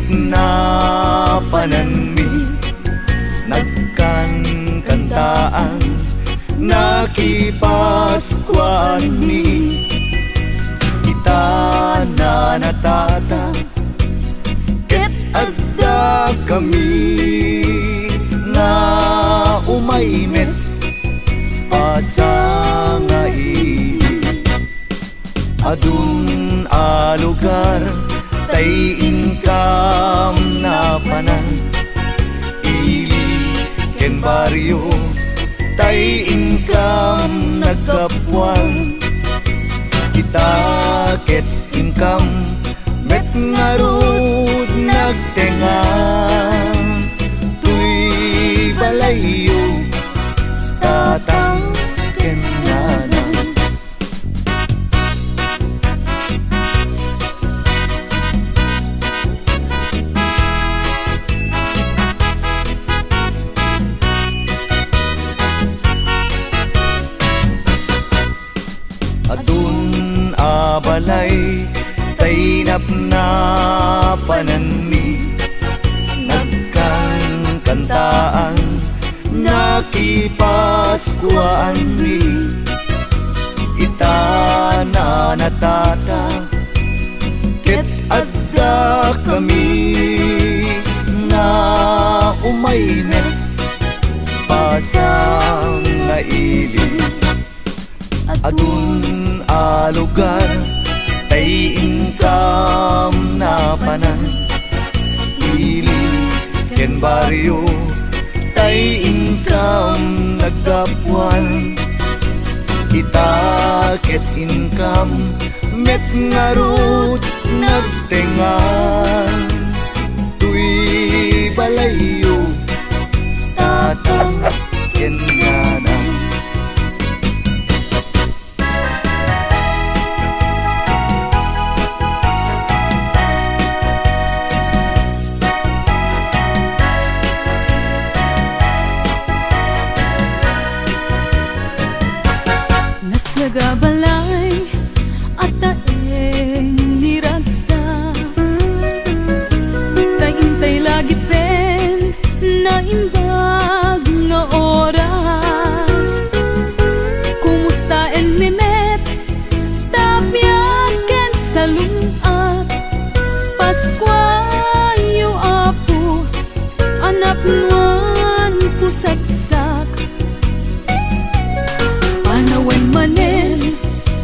Tainap na pananmi nagkankantaan nakipaskuan mi kita na natata ket adda kami na umaymet pasangai adun a lugar tay income na panan ili ken baryo tay income nagkapuan kita ket income met ngarud nagtenga tuy balayo tatang ken nanang adun abalay tainap na pananmi nagkankantaan nakipaskuan mi ita na natata ket adda kami na umaymet pasangaili adun a lugar tay income na panan ili ken baryo tay income nagkapuan kita ket income met ngarut nagtengan tuy balayo tatang ken nanang nagabalay at taeng niragsa taintay lagi pen na imbag nga oras kumusta en mimet tapyaken sa lunat paskwa yu apo anak nuan pusaksak panawan manen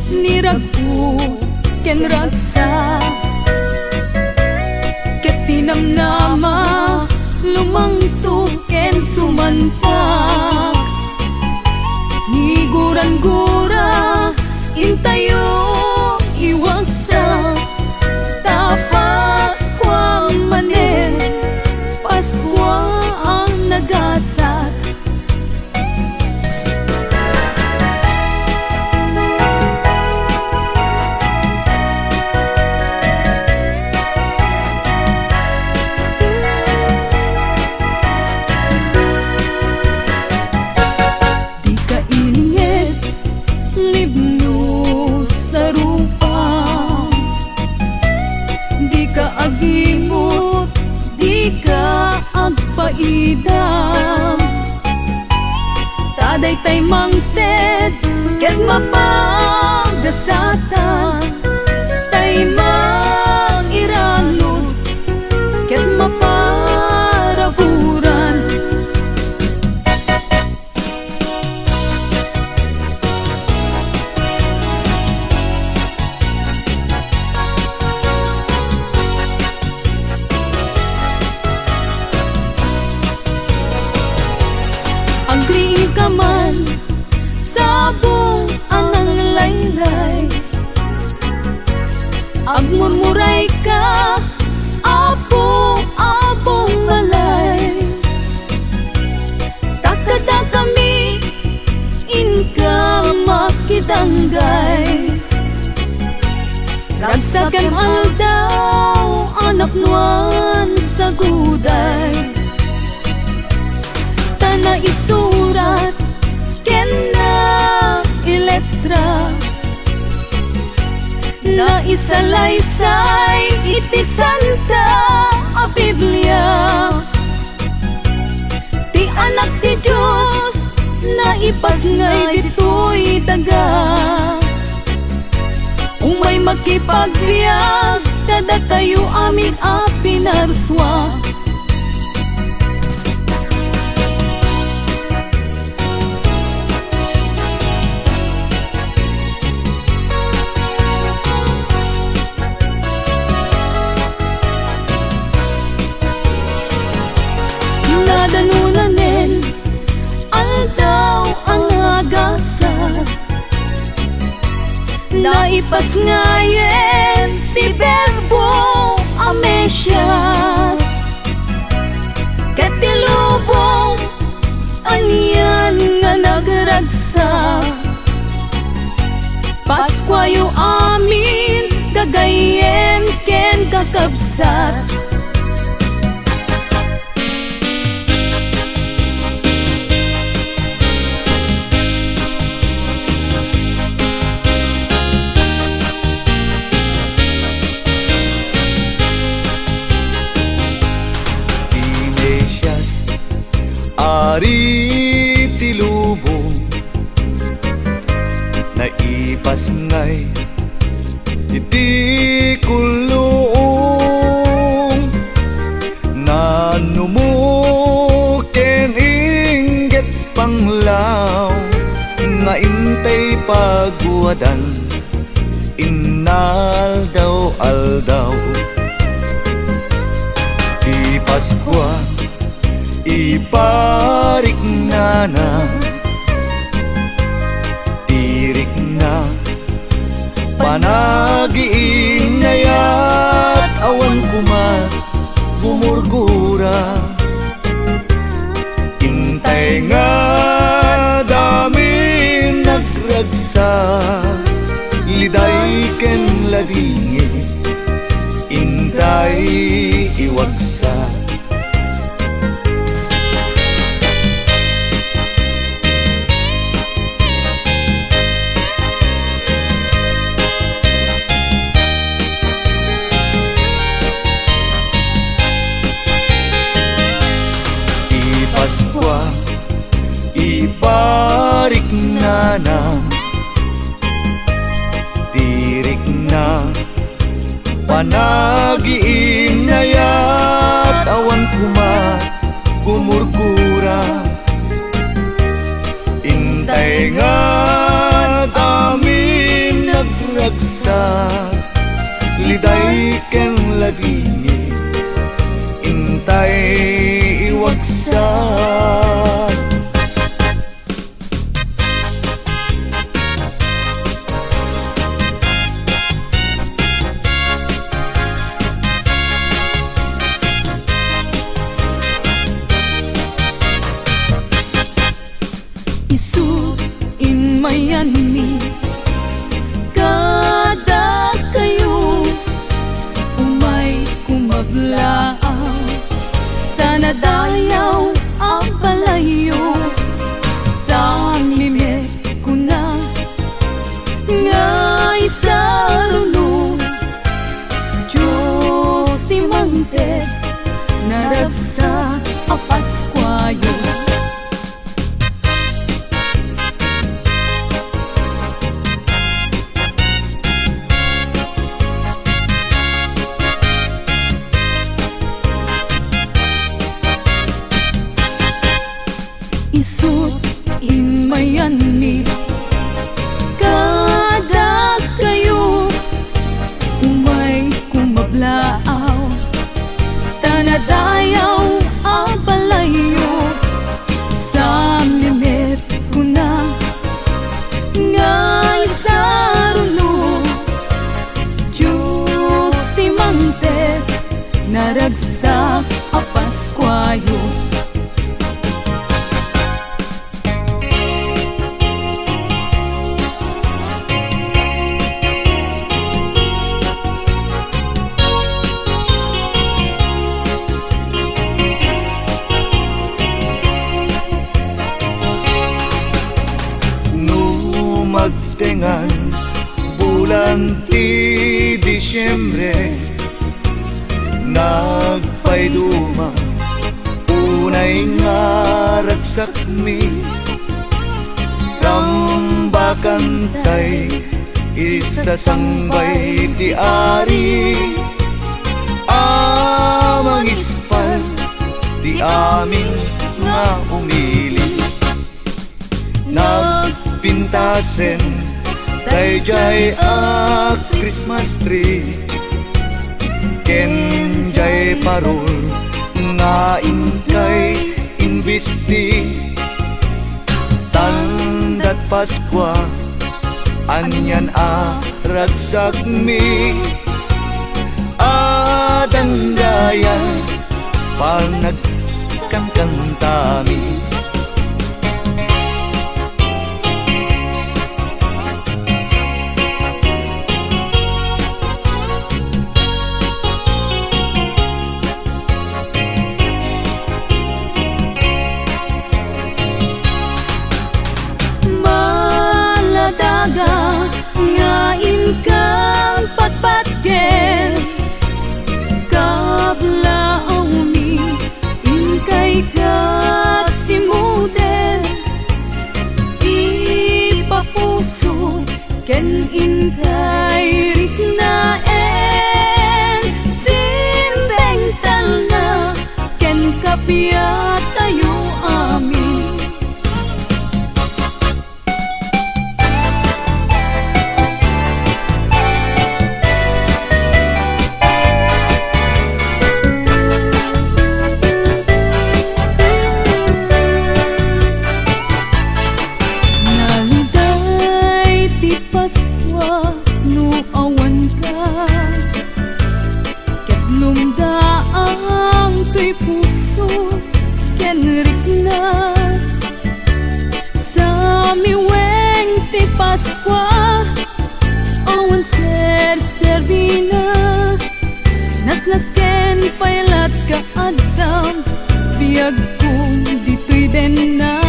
niragpo ken ragsa ket tinamnama lumangtog ken sumantak niguran-gura intayo iwagsa tapas kwa manen paskwa ang nagasat idam taday tay mangted ket mapagdasatan tay mangiranod ket maparaburan kaman sabong anang laylay agmurmuray ka abong malay takada kami inka makidanggay ragsakem aldaw anak nuan sa guday na isurat ken na iletra na isalaysay iti santa makipagbiag, kada tayo amin a pinarswa. Nadanunanen aldaw ang Nagasat, naipas ngayen ti berbo amesyas, katilubong anyan nga nagragsa. Paskwa yu amin, gagayyem ken kakabsat. Ari tilubong naipas ngay iti kulong, nanumuken inggit panglaw, nga intay pagwadan inaldaw-aldaw. Di Paskwa iparik na tirik na panagiin ngayat awan kumat bumurgura. Intay nga dami nagragsa, liday ken labingi intay iwagsa. Paskwa iparik na tirik na panagiin ngayat awan kumat gumurgura. Intay nga dami nagragsa, liday ken labingi intay iwagsa. Isu in mayani kada kayo umay kumablaaw, tanadayaw ang palayo sa mime ko na nga isaruno. Diyos si mangte naragsa a Paskwayo. Isut in mayani kada kayo umay kumablaaw, tanadayaw ang palayo sa mimet ko na nga isaruno. Diyos si mangte naragsak a Paskwayo. Magtengan bulan ti Disyembre, nagpayduma unay nga ragsak mi, rambakan tay isasangbay ti Ari, amang ispal ti amin nga umili. Nagpintasen dayjay a Christmas tree, ken jay parol nga inkay investi. Tandat paskwa anyan a ragsak mi, adandaya panagkantami. Ngain kang patpatken kablaong mi inkay katimuden, ipapuso ken inkay riknaen, simbeng talna ken kapya tayo amin. Paskua awan servina, nas ken pailat ka adam, biyag kong dito'y denna.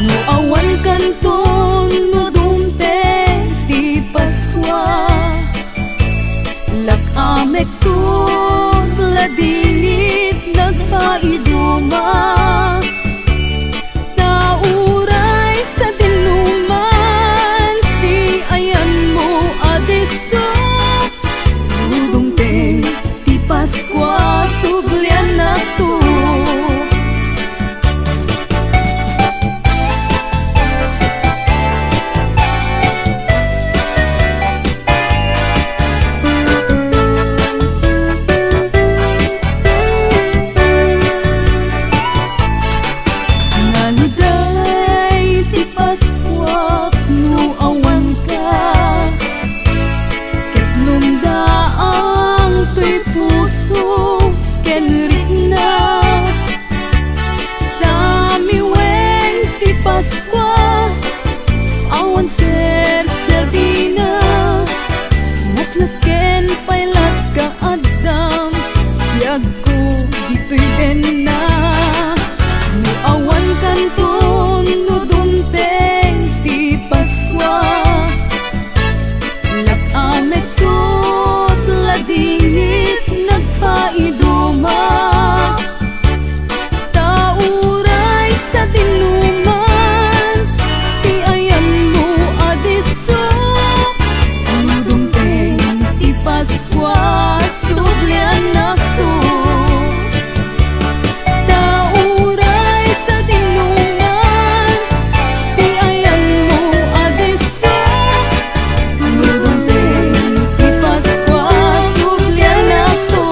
No awan kanton no dumte ti Paskua, lakamek ko ladingit nagpaiduma. Nauray sa dinuman ti ayan mo adeso, dudungteng ti Paskwa suglian na to. Paskwa awan servina, nas ken pailat ka adam, biyag ko dito'y denna. No awan kanton no dumteng ti Paskwa, lakamek ko't ladingit nagpaiduma. Tauray sa dinuman ti ayan mo adeso, dudungteng ti Paskwa suglian na to. Tauray sa dinuman ti ayan mo adeso, dudungteng ti Paskwa suglian na to.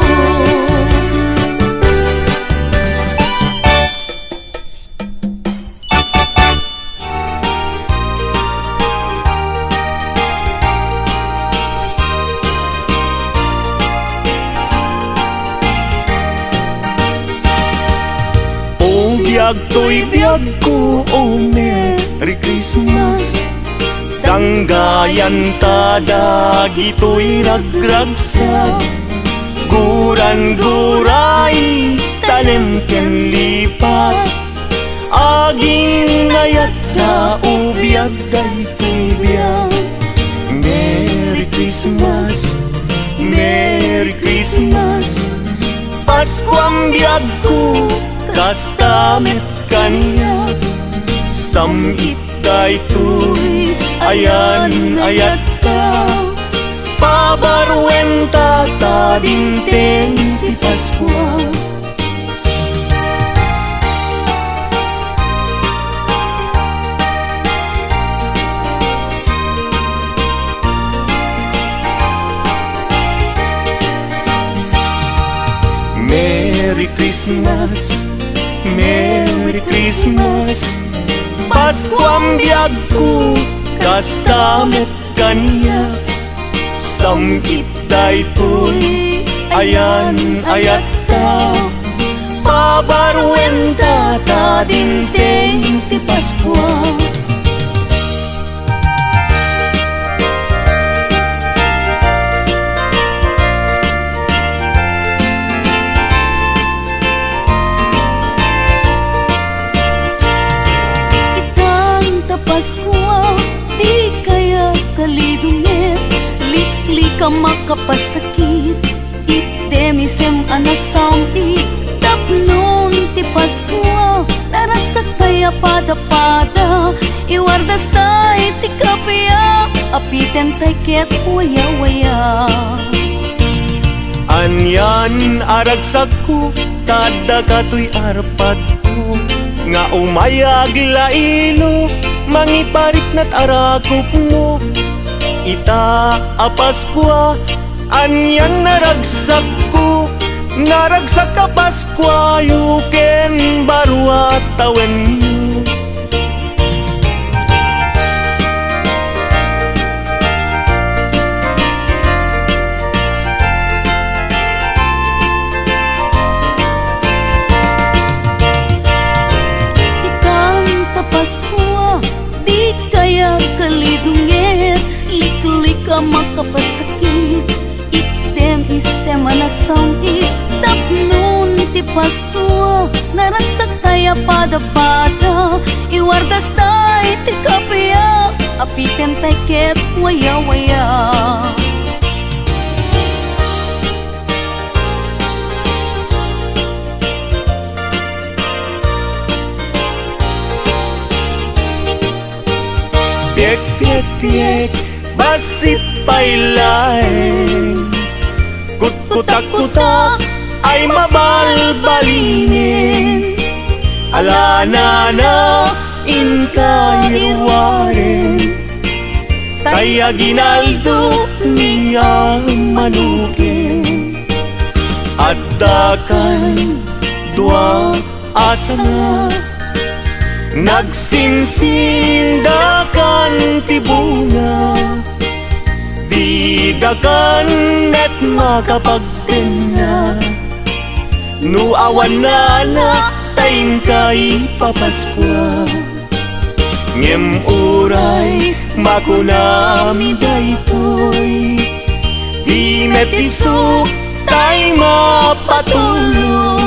Biyag to'y biyag ko, oh Merry Christmas. Danggayan ta dagito'y ragragsak, guran-guray tanem ken lipat, aging nayat na ubiyag dagito'y biyag. Merry Christmas, Merry Christmas, Paskuang biyag ko kastamet kaniya, samit daytoy ayan ayat ka pabarwenta ta dinteng ti Paskua. Merry Christmas, Merry Christmas, Paskuang biyag ko, kastamet kaniya. Samgit daytoy, ayan ayat ka, pabarwenta ta dinteng ti Paskua. Paskua, di kaya kalidungit, likli ka makapasakit, itemisem anasampi, tapnon ti Paskua, naragsak kaya pada-pada, iwardas tay ti kapya, apiten tay ket waya-waya. Anyan aragsak ko, tada kato'y arpad ko, nga umayag lailo, mangiparit na't arakop mo. Ita a Paskua, anyan naragsak ko, naragsak ka Paskua, yuken barwa tawen mo. Paskua, di kaya kalidungit, likli ka makapasakit, item isem anasangit, tapnon ti Paskua, naragsak kaya pada-pada, iwardas tay ti kapya, apiten tay ket waya-waya. Piek, piek, piek, basit pailain, kut-kutak-kutak ay mabalbalinin. Alana na inkayirwarin, kaya ginaldo niyang manukin. At dakan dua asana, nagsinsindakan ti bunga, di dakan net makapagtenga. No awan na tayin kay papaskwa, ngem uray makunami daytoy, di metisok tay mapatuloy.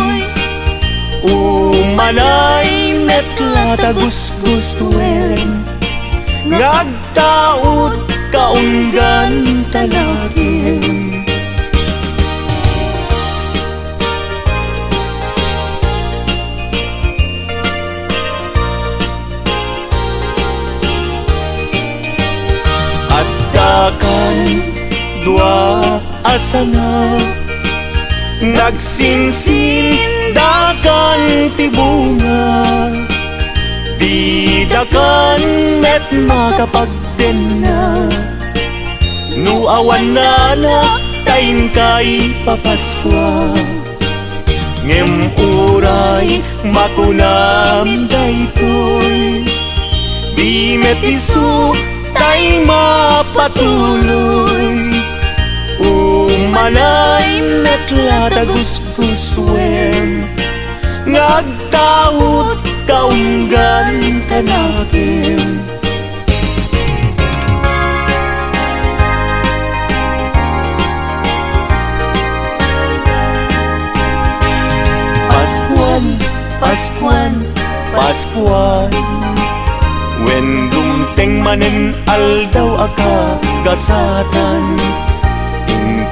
Umanay metla tagus-gustuen, ngagtaot kaunggan talagen. At dakan dua asana, nagsinsindakan ti bunga, di dakan met makapagtenga. No awan na tayin kay papaskwa, ngem uray makunam daytoy, di met isu tay mapatuloy. Umanay metla tagus-gusuen, ngagtaot kaunggan kanakin. Paskuan, Paskuan, Paskuan, when dumteng manen aldaw aka gasatan,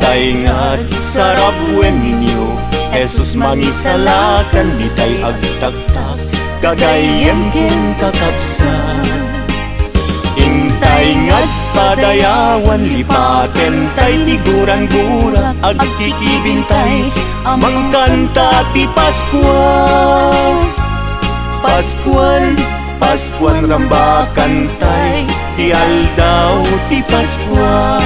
tay nga sarap wen ninyo Jesus mangisalakan, di tay agtaktak gagayyem ken kakabsat. Intay nga't padayawan lipaten tay tiguran-gura agkikibintay mangkanta ti paskwa. Paskuan rambakan tay ti aldaw ti paskwa.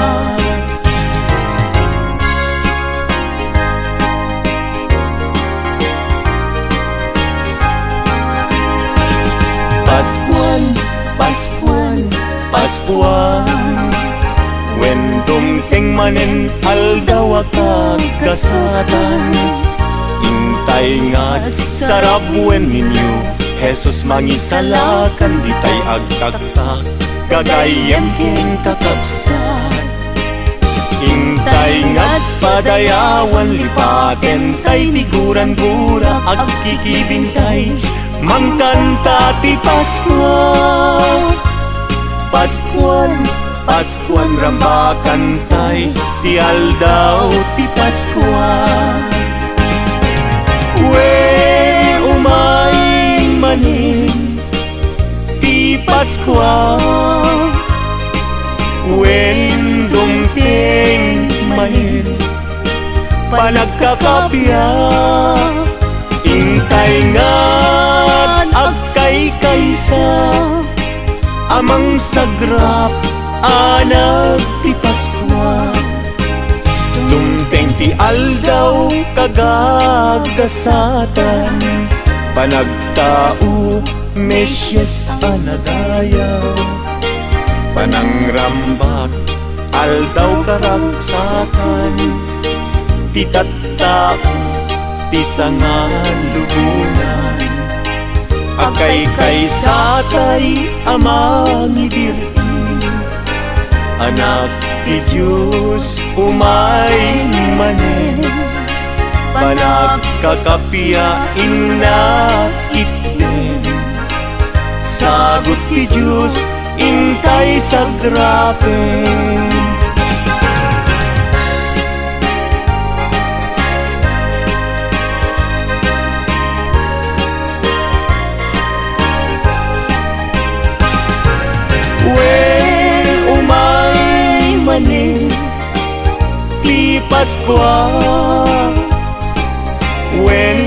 Paskuan wen dumting manen aldaw kakabsatan. Intay nga't sarap wen ninyo Jesus mangisalakan ditay agtaktak gagayyem ken kakabsat. Intay nga't padayawan lipaten tay tiguran-gura agkikibintay mangkanta ti paskwa. Paskuan rambakan tay ti aldaw ti paskwa. Wen umay manin ti paskwa, wen dumting manin panagkakapya. Intay nga't agkay kaysa amang sagrap anak ti paskwa. Dumteng ti aldaw kagagasatan panagtao mesyes anadayaw. Panangrambak aldaw karagsatan ti tattao ti sangan lubunan. Akay kaysatay amang idirin anak ti Diyos umay manen panagkakapiyain na itnen. Sagot ti Diyos intay sagrapen. Ti paskwa, wen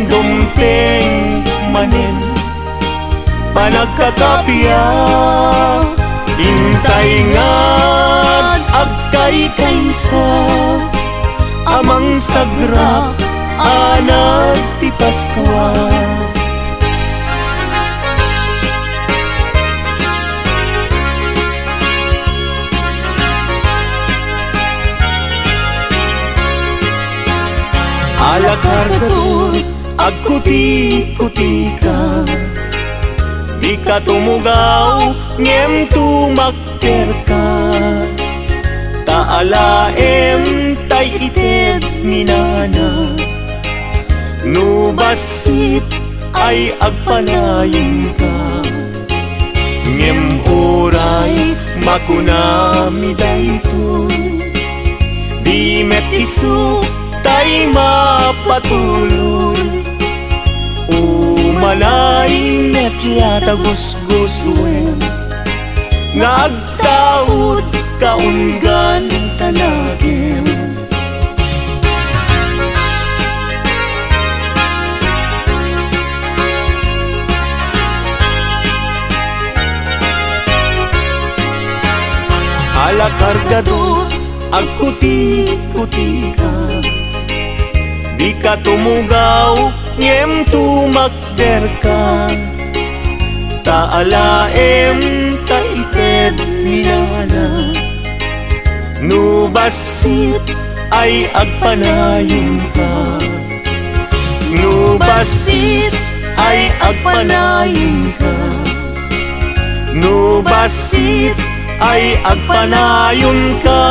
dumteng manen panagkakapya. Intay nga't agkay kaysa amang sagrap anak ti paskwa. Alakargatut agkuti-kuti ka, di ka tumugaw ngem tumakter ka. Taalaem tay ited minana, nubasit ay agpanayin ka. Ngem oray makunami daytoy, di met isu tay mapatuloy. Umalay net yata gusguswen nga agtaod kaunggan tanagim. Alakargador agkuti-kuti ka, di ka tumugaw ngem tumakder ka. Taalaem taited minana, nubasit ay agpanayon ka. Nubasit ay agpanayon ka. Nubasit ay agpanayon ka.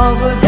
Our